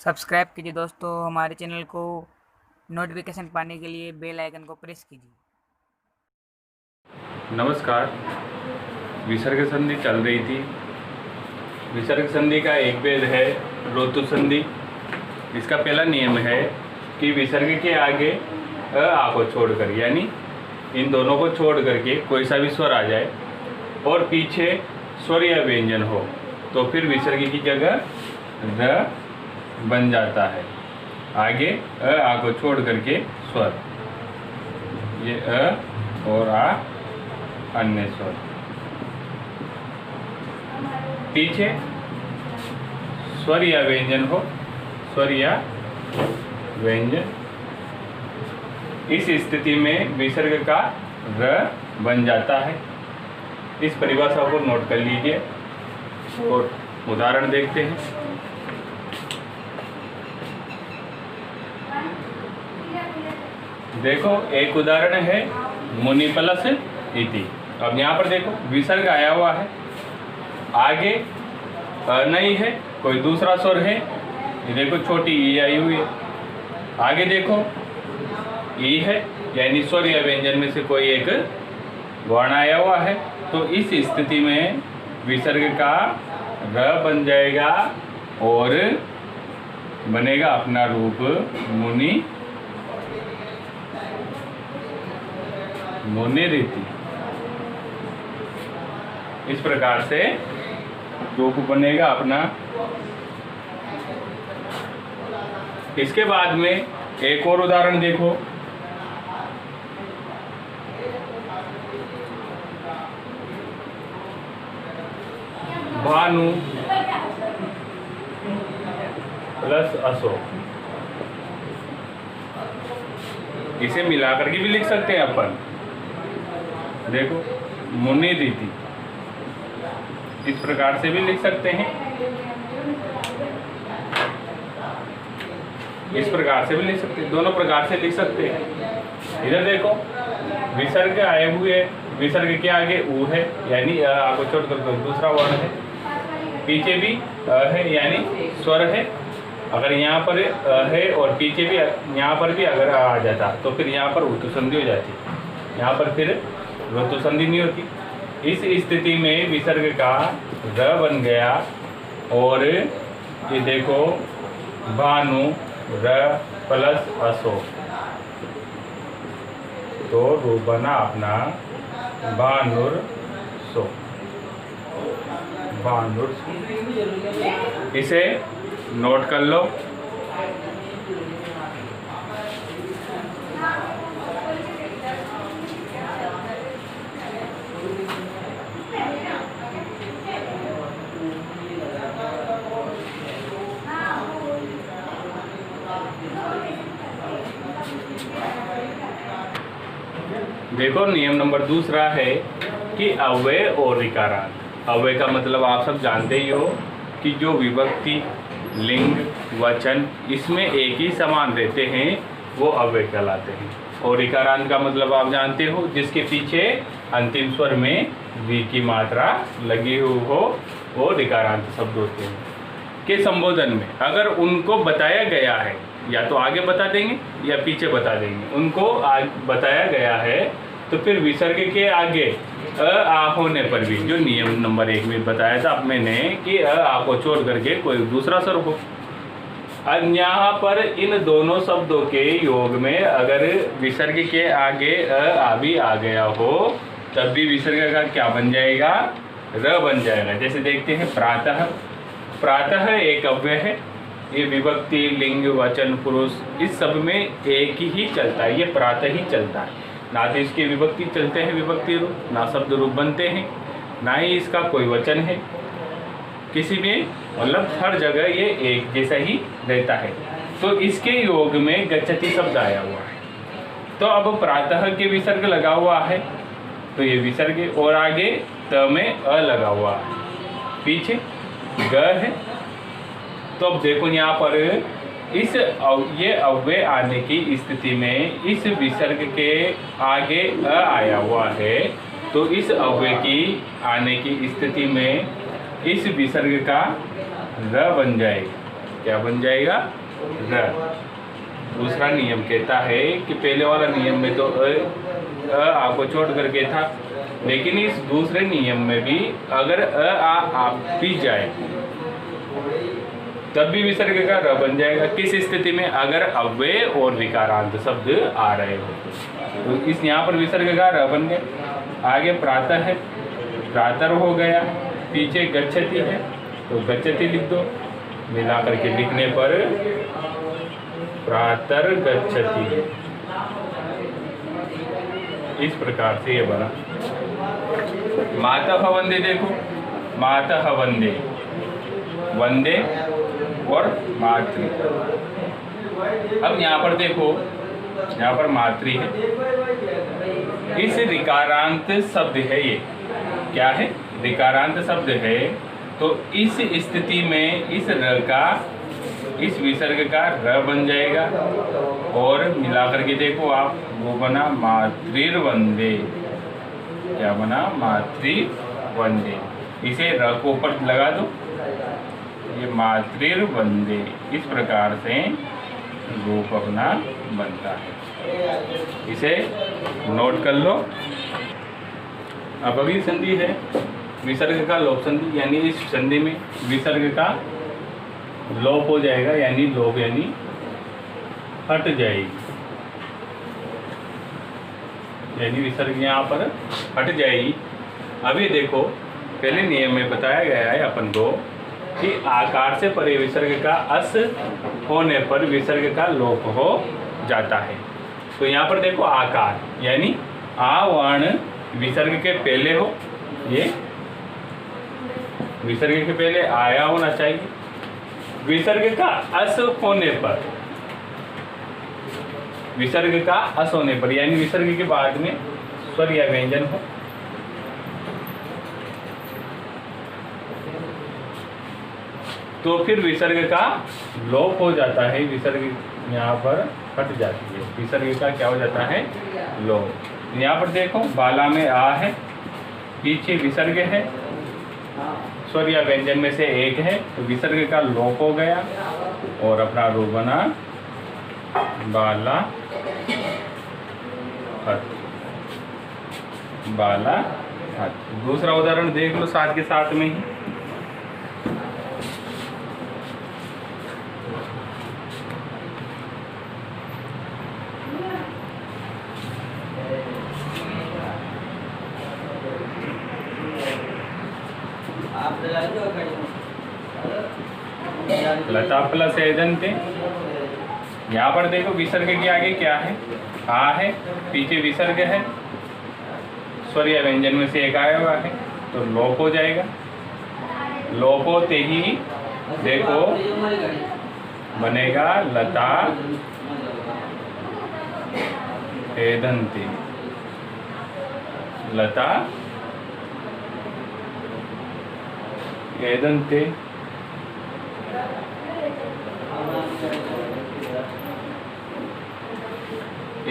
Subscribe कीजिए दोस्तों हमारे चैनल को। नोटिफिकेशन पाने के लिए बेल आइकन को प्रेस कीजिए। नमस्कार। विसर्ग संधि चल रही थी। विसर्ग संधि का एक भेद है ऋतु संधि। इसका पहला नियम है कि विसर्ग के आगे आ को छोड़कर, यानी इन दोनों को छोड़ करके कोई सा भी स्वर आ जाए और पीछे स्वर या व्यंजन हो तो फिर विसर्ग की जगह र बन जाता है। आगे आ को छोड़ करके स्वर, ये और आ अन्य स्वर, पीछे स्वर या व्यंजन हो, स्वर या व्यंजन। इस स्थिति में विसर्ग का र बन जाता है। इस परिभाषा को नोट कर लीजिए और उदाहरण देखते हैं। देखो, एक उदाहरण है मुनि प्लस इति। अब यहाँ पर देखो विसर्ग आया हुआ है, आगे नहीं है, कोई दूसरा स्वर है। ये देखो छोटी ई आई हुई है। आगे देखो ई है, यानी स्वर या व्यंजन में से कोई एक वर्ण आया हुआ है। तो इस स्थिति में विसर्ग का र बन जाएगा और बनेगा अपना रूप मुनि मुनिरिति। इस प्रकार से रूप बनेगा अपना। इसके बाद में एक और उदाहरण देखो। भानु प्लस अशोक, इसे मिलाकर के भी लिख सकते हैं अपन। देखो मुनिरिति, इस प्रकार से भी लिख सकते हैं, इस प्रकार से भी लिख सकते हैं, दोनों प्रकार से लिख सकते हैं। इधर देखो विसर्ग आए हुए, विसर्ग के आगे ऊ है, यानी आपको छोड़कर कोई दूसरा वर्ण है। पीछे भी है, यानी स्वर है। अगर यहाँ पर है और पीछे भी, यहाँ पर भी अगर आ जाता तो फिर यहाँ पर ऋतु संधि हो जाती, यहाँ पर फिर ऋतु संधि नहीं होती। इस स्थिति में विसर्ग का र बन गया और ये देखो भानु र प्लस अशोक, तो रूप बना अपना भानुर सो, भानुर। इसे नोट कर लो। देखो नियम नंबर दूसरा है कि अव्यय और ऋकारांत। अव्यय का मतलब आप सब जानते ही हो कि जो विभक्ति, लिंग, वचन इसमें एक ही समान रहते हैं वो अव्यय कहलाते हैं। और ऋकारांत का मतलब आप जानते हो जिसके पीछे अंतिम स्वर में वी की मात्रा लगी हुई हो, वो ऋकारांत शब्द होते हैं। के संबोधन में अगर उनको बताया गया है, या तो आगे बता देंगे या पीछे बता देंगे, उनको बताया गया है तो फिर विसर्ग के आगे आ होने पर भी, जो नियम नंबर 1 में बताया था अब मैंने कि आ को छोड़ करके कोई दूसरा स्वर हो। अब यहाँ पर इन दोनों शब्दों के योग में अगर विसर्ग के आगे आ भी आ गया हो तब भी विसर्ग का क्या बन जाएगा? र बन जाएगा। जैसे देखते हैं प्रातः। प्रातः एक अव्यय है। ये विभक्ति, लिंग, वचन, पुरुष इस सब में एक ही चलता है, ये प्रातः ही चलता है। ना तो इसके विभक्ति चलते हैं विभक्ति रूप, ना शब्द रूप बनते हैं, ना ही इसका कोई वचन है। किसी में मतलब हर जगह ये एक जैसा ही रहता है। तो इसके योग में गच्छति शब्द आया हुआ है। तो अब प्रातः के विसर्ग लगा हुआ है तो ये विसर्ग, और आगे त में अ लगा हुआ है, पीछे ग है। तो अब देखो यहाँ पर ये अव्यय आने की स्थिति में इस विसर्ग के आगे अ आया हुआ है, तो इस अव्यय की आने की स्थिति में इस विसर्ग का र बन जाएगा। क्या बन जाएगा, र। दूसरा नियम कहता है कि पहले वाला नियम में तो आपको छोड़ करके था, लेकिन इस दूसरे नियम में भी अगर आप भी जाए तब भी विसर्ग का र बन जाएगा। किस स्थिति में, अगर अव्यय और विकारांत शब्द आ रहे हो तो इस यहाँ पर विसर्ग का र बन गया। आगे प्रातः है, प्रातर हो गया, पीछे गच्छति है तो गच्छति लिख दो, मिला करके लिखने पर प्रातर गच्छति। इस प्रकार से ये बना। मातः वंदे, देखो मातः वंदे, वंदे और मातृ। अब यहाँ पर देखो, यहाँ पर मातृ है, इस ऋकारांत शब्द है, ये क्या है, ऋकारांत शब्द है। तो इस स्थिति में इस र का, इस विसर्ग का र बन जाएगा और मिलाकर के देखो आप, वो बना मातृवंदे। क्या बना, मातृवंदे। इसे र को ऊपर लगा दो, ये मातृवंदे। इस प्रकार से रूप अपना बनता है, इसे नोट कर लो। अब अगली संधि है विसर्ग का लोप संधि, यानी इस संधि में विसर्ग का लोप हो जाएगा, यानी लोप यानी हट जाएगी, यानी विसर्ग यहाँ पर हट जाएगी। अभी देखो, पहले नियम में बताया गया है अपन को कि आकार से परे विसर्ग का अस होने पर विसर्ग का लोप हो जाता है। तो यहाँ पर देखो आकार, यानी आ वर्ण विसर्ग के पहले हो, ये विसर्ग के पहले आया होना चाहिए। विसर्ग का अस होने पर, विसर्ग का अस होने पर, यानी विसर्ग के बाद में स्वर या व्यंजन हो, तो फिर विसर्ग का लोप हो जाता है। विसर्ग यहाँ पर हट जाती है, विसर्ग का क्या हो जाता है, लोप। यहाँ पर देखो बाला में आ है, पीछे विसर्ग है, स्वर या व्यंजन में से एक है, तो विसर्ग का लोप हो गया और अपना रूप बना बाला हत, बाला हत। दूसरा उदाहरण देख लो साथ के साथ में ही। लता प्लस एदंते। यहाँ पर देखो विसर्ग के आगे क्या है, आ है, पीछे विसर्ग है, स्वर या व्यंजन में से एक आया हुआ है, तो लोप हो जाएगा। लोप होते ही देखो बनेगा लता एदंते, लता एदंते।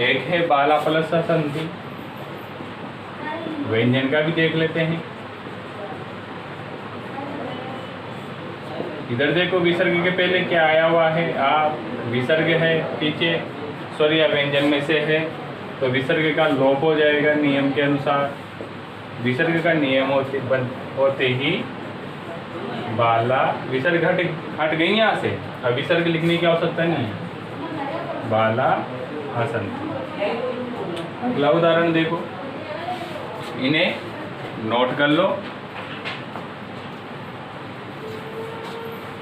एक है बाला प्लस संधि, व्यंजन का भी देख लेते हैं। इधर देखो विसर्ग के पहले क्या आया हुआ है, आ, विसर्ग है, पीछे स्वर या व्यंजन में से है, तो विसर्ग का लोप हो जाएगा नियम के अनुसार। विसर्ग का नियम होते ही बाला, विसर्ग हट गई यहाँ से, अब विसर्ग लिखने की आवश्यकता नहीं है, बाला हसंती। अगला उदाहरण देखो, इन्हें नोट कर लो।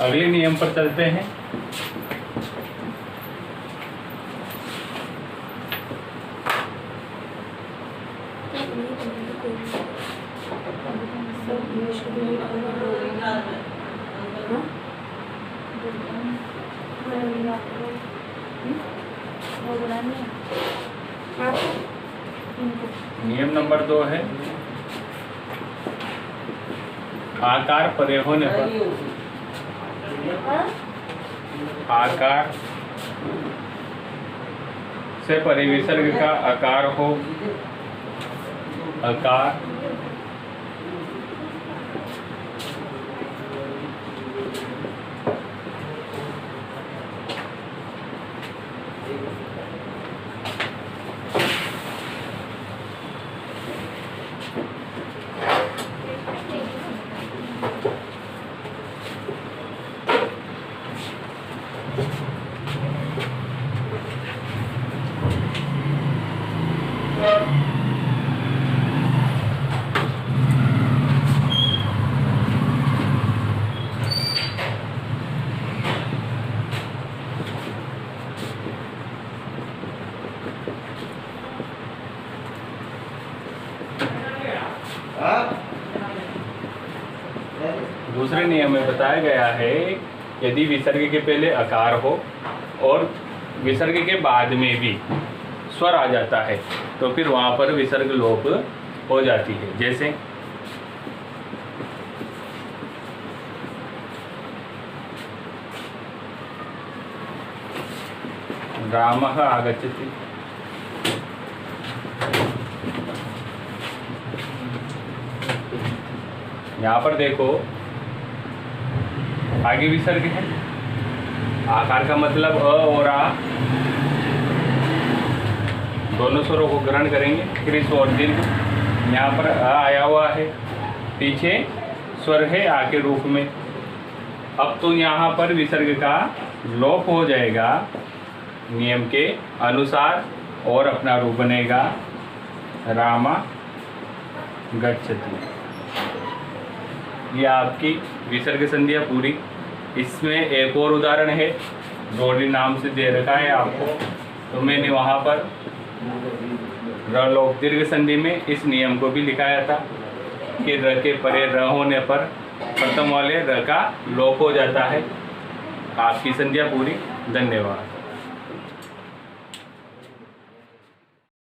अगले नियम पर चलते हैं। नियम नंबर 2 है आकार परे होने पर, आकार से परे विसर्ग का आकार हो, आकार दूसरे नियम में बताया गया है यदि विसर्ग के पहले अकार हो और विसर्ग के बाद में भी स्वर आ जाता है तो फिर वहाँ पर विसर्ग लोप हो जाती है। जैसे रामः आगच्छति, यहाँ पर देखो आगे विसर्ग है, आकार का मतलब अ और आ दोनों स्वरों को ग्रहण करेंगे, फिर स्वर दीर्घ। यहाँ पर अ आया हुआ है, पीछे स्वर है आ के रूप में। अब तो यहाँ पर विसर्ग का लोप हो जाएगा नियम के अनुसार और अपना रूप बनेगा रामा गच्छति। ये आपकी विसर्ग संधियाँ पूरी। इसमें एक और उदाहरण है, जोड़ी नाम से दे रखा है आपको, तो मैंने वहाँ पर र लोप दीर्घ संधि में इस नियम को भी लिखाया था कि र के परे र होने पर प्रथम वाले र का लोप हो जाता है। आपकी संधियाँ पूरी। धन्यवाद।